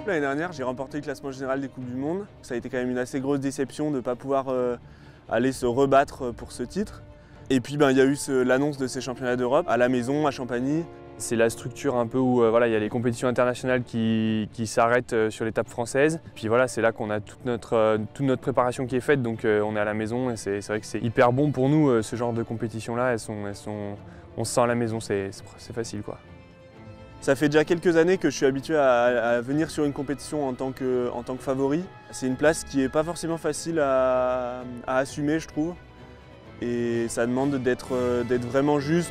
L'année dernière, j'ai remporté le classement général des Coupes du Monde. Ça a été quand même une assez grosse déception de ne pas pouvoir aller se rebattre pour ce titre. Et puis il y a eu l'annonce de ces championnats d'Europe à la maison, à Champagny. C'est la structure un peu où il y a les compétitions internationales qui s'arrêtent sur l'étape française. Puis voilà, c'est là qu'on a toute notre préparation qui est faite, donc on est à la maison et c'est vrai que c'est hyper bon pour nous, ce genre de compétitions-là. On se sent à la maison, c'est facile quoi. Ça fait déjà quelques années que je suis habitué à venir sur une compétition en tant que favori. C'est une place qui n'est pas forcément facile à assumer, je trouve. Et ça demande d'être vraiment juste.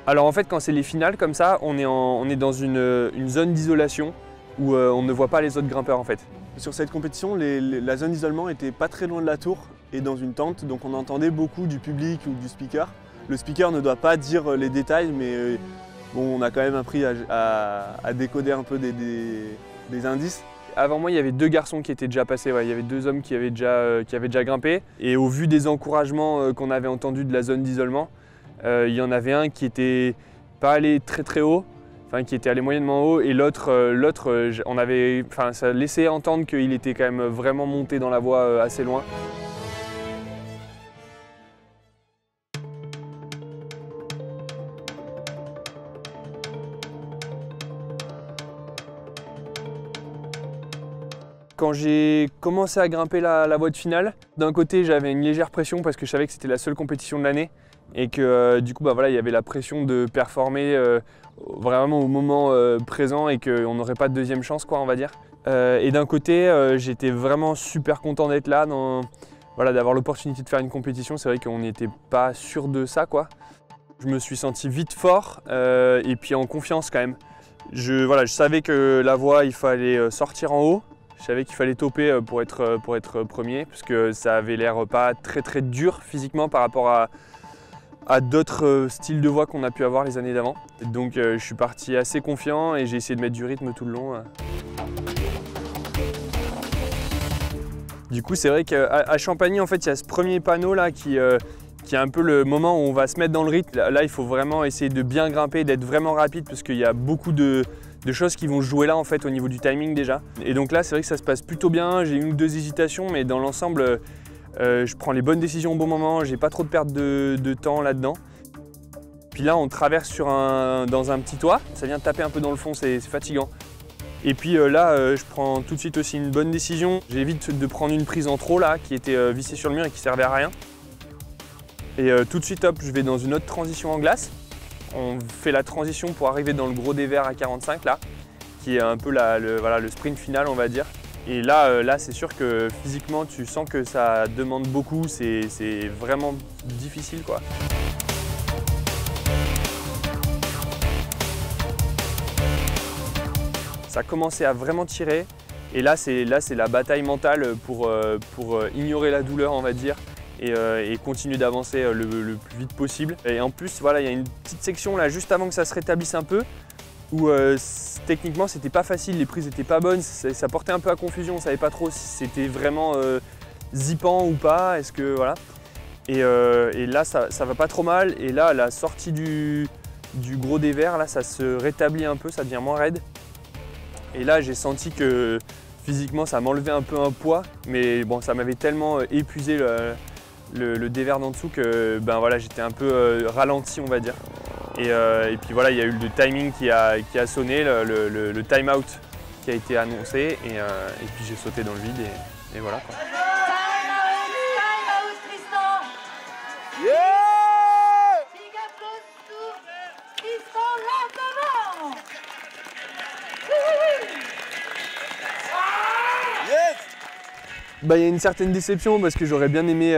Alors en fait, quand c'est les finales comme ça, on est dans une zone d'isolation où on ne voit pas les autres grimpeurs en fait. Sur cette compétition, la zone d'isolement était pas très loin de la tour et dans une tente, donc on entendait beaucoup du public ou du speaker. Le speaker ne doit pas dire les détails, mais bon, on a quand même appris à décoder un peu des indices. Avant moi, il y avait 2 garçons qui étaient déjà passés, il y avait 2 hommes qui avaient déjà grimpé. Et au vu des encouragements qu'on avait entendus de la zone d'isolement, il y en avait un qui était pas allé très haut, qui était allé moyennement haut, et l'autre, ça laissait entendre qu'il était quand même vraiment monté dans la voie assez loin. Quand j'ai commencé à grimper la voie de finale, d'un côté j'avais une légère pression parce que je savais que c'était la seule compétition de l'année et que du coup il y avait la pression de performer vraiment au moment présent et qu'on n'aurait pas de deuxième chance quoi, on va dire. Et d'un côté j'étais vraiment super content d'être là, d'avoir l'opportunité de faire une compétition. C'est vrai qu'on n'était pas sûr de ça quoi. Je me suis senti vite fort et puis en confiance quand même. Je savais que la voie il fallait sortir en haut. Je savais qu'il fallait toper pour être premier, parce que ça avait l'air pas très dur physiquement par rapport à d'autres styles de voie qu'on a pu avoir les années d'avant. Donc je suis parti assez confiant et j'ai essayé de mettre du rythme tout le long. Du coup c'est vrai qu'à Champagny en fait il y a ce premier panneau là qui est un peu le moment où on va se mettre dans le rythme. Là il faut vraiment essayer de bien grimper, d'être vraiment rapide parce qu'il y a beaucoup de choses qui vont jouer là en fait au niveau du timing déjà. Et donc là c'est vrai que ça se passe plutôt bien, j'ai 1 ou 2 hésitations mais dans l'ensemble je prends les bonnes décisions au bon moment, j'ai pas trop de perte de temps là-dedans. Puis là on traverse dans un petit toit, ça vient de taper un peu dans le fond, c'est fatigant. Et puis là je prends tout de suite aussi une bonne décision, j'évite de prendre une prise en trop là qui était vissée sur le mur et qui servait à rien. Et tout de suite hop, je vais dans une autre transition en glace. On fait la transition pour arriver dans le gros dévers à 45 là, qui est un peu le sprint final on va dire. Et là c'est sûr que physiquement tu sens que ça demande beaucoup, c'est vraiment difficile quoi. Ça a commencé à vraiment tirer et là c'est la bataille mentale pour ignorer la douleur on va dire. Et continuer d'avancer le plus vite possible. Et en plus, il y a une petite section là juste avant que ça se rétablisse un peu où techniquement c'était pas facile, les prises étaient pas bonnes, ça portait un peu à confusion, on savait pas trop si c'était vraiment zippant ou pas, est-ce que voilà. Et là ça va pas trop mal et là à la sortie du gros dévers, là ça se rétablit un peu, ça devient moins raide. Et là j'ai senti que physiquement ça m'enlevait un peu un poids, mais bon ça m'avait tellement épuisé le dévers d'en dessous que j'étais un peu ralenti on va dire. Et puis voilà, il y a eu le timing qui a sonné, le time out qui a été annoncé et puis j'ai sauté dans le vide et voilà quoi. Time out, Tristan. Yeah! Big applause pour Tristan Lantemont. Yes! Il y a une certaine déception parce que j'aurais bien aimé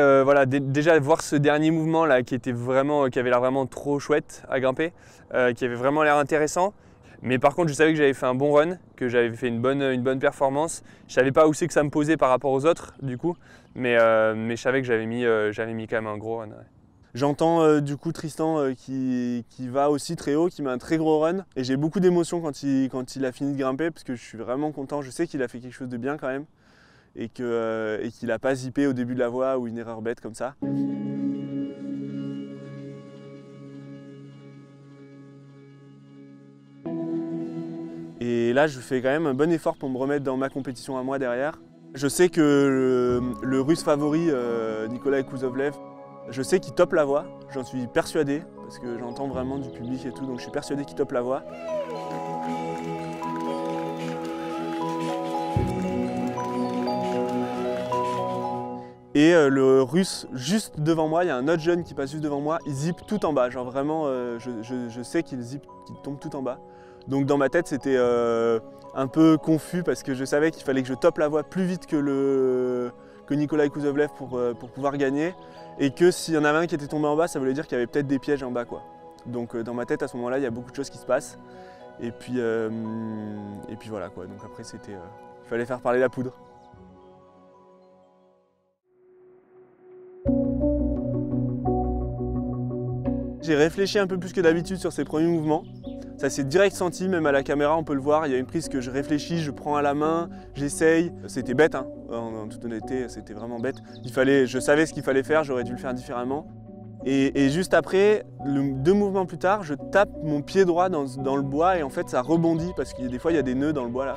déjà voir ce dernier mouvement là qui avait l'air vraiment trop chouette à grimper, qui avait vraiment l'air intéressant. Mais par contre je savais que j'avais fait un bon run, que j'avais fait une bonne performance. Je savais pas où c'est que ça me posait par rapport aux autres du coup, mais je savais que j'avais mis quand même un gros run. Ouais. J'entends du coup Tristan qui va aussi très haut, qui met un très gros run. Et j'ai beaucoup d'émotions quand il a fini de grimper parce que je suis vraiment content. Je sais qu'il a fait quelque chose de bien quand même et qu'il n'a pas zippé au début de la voie ou une erreur bête comme ça. là, je fais quand même un bon effort pour me remettre dans ma compétition à moi derrière. Je sais que le russe favori, Nikolai Kuzovlev, je sais qu'il tope la voie, j'en suis persuadé, parce que j'entends vraiment du public et tout, donc je suis persuadé qu'il tope la voie. Et le russe, juste devant moi, il y a un autre jeune qui passe juste devant moi, il zippe tout en bas. Genre vraiment, je sais qu'il zippe, qu'il tombe tout en bas. Donc dans ma tête, c'était un peu confus parce que je savais qu'il fallait que je tope la voie plus vite que Nikolai Kuzovlev pour pouvoir gagner. Et que s'il y en avait un qui était tombé en bas, ça voulait dire qu'il y avait peut-être des pièges en bas, quoi. Donc dans ma tête, à ce moment-là, il y a beaucoup de choses qui se passent. Et puis voilà, quoi. Donc après, il fallait faire parler la poudre. J'ai réfléchi un peu plus que d'habitude sur ces premiers mouvements. Ça s'est direct senti, même à la caméra on peut le voir. Il y a une prise que je réfléchis, je prends à la main, j'essaye. C'était bête, hein. En toute honnêteté, c'était vraiment bête. Je savais ce qu'il fallait faire, j'aurais dû le faire différemment. Et juste après, 2 mouvements plus tard, je tape mon pied droit dans le bois et en fait ça rebondit parce que des fois il y a des nœuds dans le bois là.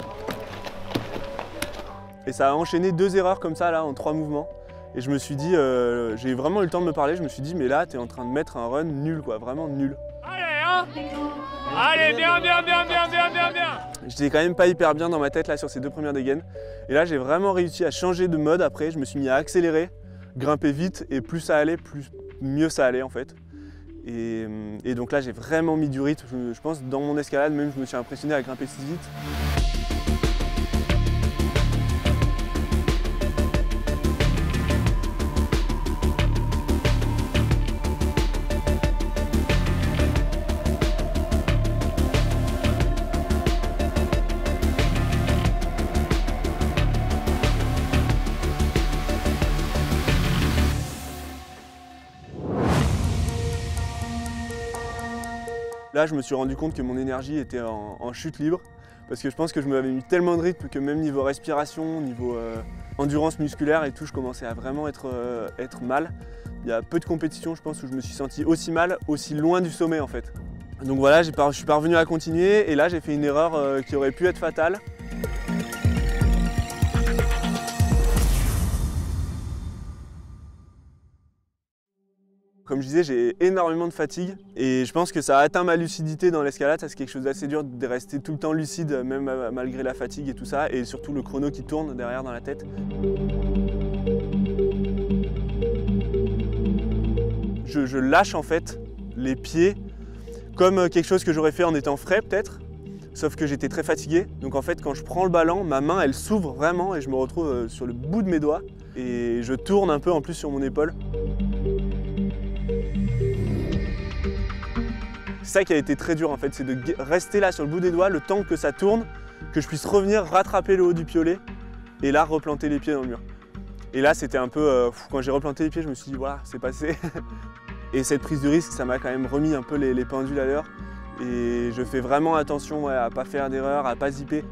Et ça a enchaîné 2 erreurs comme ça là en 3 mouvements. Et je me suis dit, j'ai vraiment eu le temps de me parler, je me suis dit mais là t'es en train de mettre un run nul quoi, vraiment nul. Allez hein. Allez, bien. J'étais quand même pas hyper bien dans ma tête là sur ces 2 premières dégaines. Et là j'ai vraiment réussi à changer de mode après, je me suis mis à accélérer, grimper vite et plus ça allait, mieux ça allait en fait. Et donc là j'ai vraiment mis du rythme, je pense dans mon escalade même je me suis impressionné à grimper si vite. Là, je me suis rendu compte que mon énergie était en chute libre parce que je pense que je m'avais mis tellement de rythme que même niveau respiration, niveau endurance musculaire et tout, je commençais à vraiment être mal. Il y a peu de compétitions, je pense, où je me suis senti aussi mal, aussi loin du sommet en fait. Donc voilà, je suis parvenu à continuer et là, j'ai fait une erreur qui aurait pu être fatale. Comme je disais, j'ai énormément de fatigue et je pense que ça a atteint ma lucidité dans l'escalade. Ça, c'est quelque chose d'assez dur de rester tout le temps lucide, même malgré la fatigue et tout ça, et surtout le chrono qui tourne derrière dans la tête. Je lâche en fait les pieds comme quelque chose que j'aurais fait en étant frais peut-être, sauf que j'étais très fatigué. Donc en fait, quand je prends le ballon, ma main elle s'ouvre vraiment et je me retrouve sur le bout de mes doigts et je tourne un peu en plus sur mon épaule. C'est ça qui a été très dur en fait, c'est de rester là sur le bout des doigts le temps que ça tourne, que je puisse revenir rattraper le haut du piolet et là replanter les pieds dans le mur. Et là c'était un peu, quand j'ai replanté les pieds je me suis dit voilà c'est passé. Et cette prise de risque ça m'a quand même remis un peu les pendules à l'heure et je fais vraiment attention à ne pas faire d'erreur, à ne pas zipper.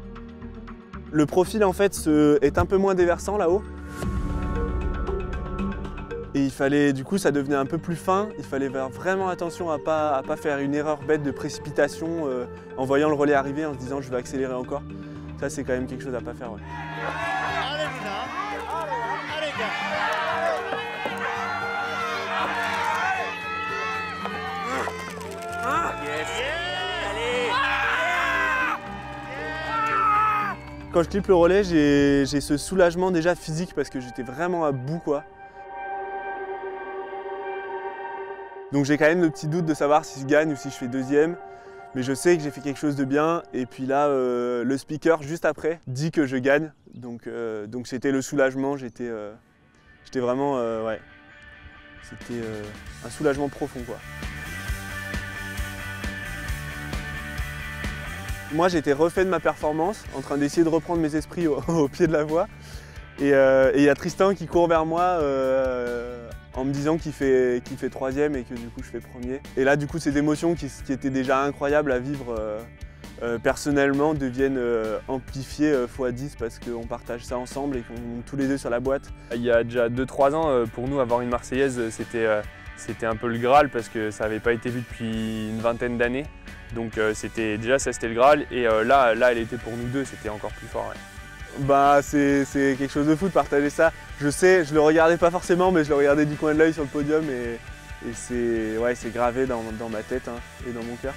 Le profil en fait est un peu moins déversant là-haut. Et il fallait, du coup, ça devenait un peu plus fin. Il fallait faire vraiment attention à pas faire une erreur bête de précipitation en voyant le relais arriver, en se disant je vais accélérer encore. Ça, c'est quand même quelque chose à pas faire. Ouais. Allez, allez, gars. Quand je clippe le relais, j'ai ce soulagement déjà physique parce que j'étais vraiment à bout, quoi. Donc j'ai quand même le petit doute de savoir si je gagne ou si je fais 2e, mais je sais que j'ai fait quelque chose de bien. Et puis là, le speaker juste après dit que je gagne, donc c'était le soulagement. J'étais vraiment, ouais, c'était un soulagement profond, quoi. Moi, j'étais refait de ma performance, en train d'essayer de reprendre mes esprits au pied de la voie, et il y a Tristan qui court vers moi. En me disant qu'il fait 3e et que du coup je fais 1er. Et là du coup ces émotions qui étaient déjà incroyables à vivre personnellement deviennent amplifiées x10 parce qu'on partage ça ensemble et qu'on est tous les 2 sur la boîte. Il y a déjà 2-3 ans, pour nous avoir une Marseillaise c'était un peu le Graal parce que ça n'avait pas été vu depuis une vingtaine d'années. Donc c'était déjà ça, c'était le Graal. Et là, elle était pour nous deux, c'était encore plus fort. Ouais. Bah c'est quelque chose de fou de partager ça. Je sais, je le regardais pas forcément, mais je le regardais du coin de l'œil sur le podium et c'est gravé dans ma tête hein, et dans mon cœur.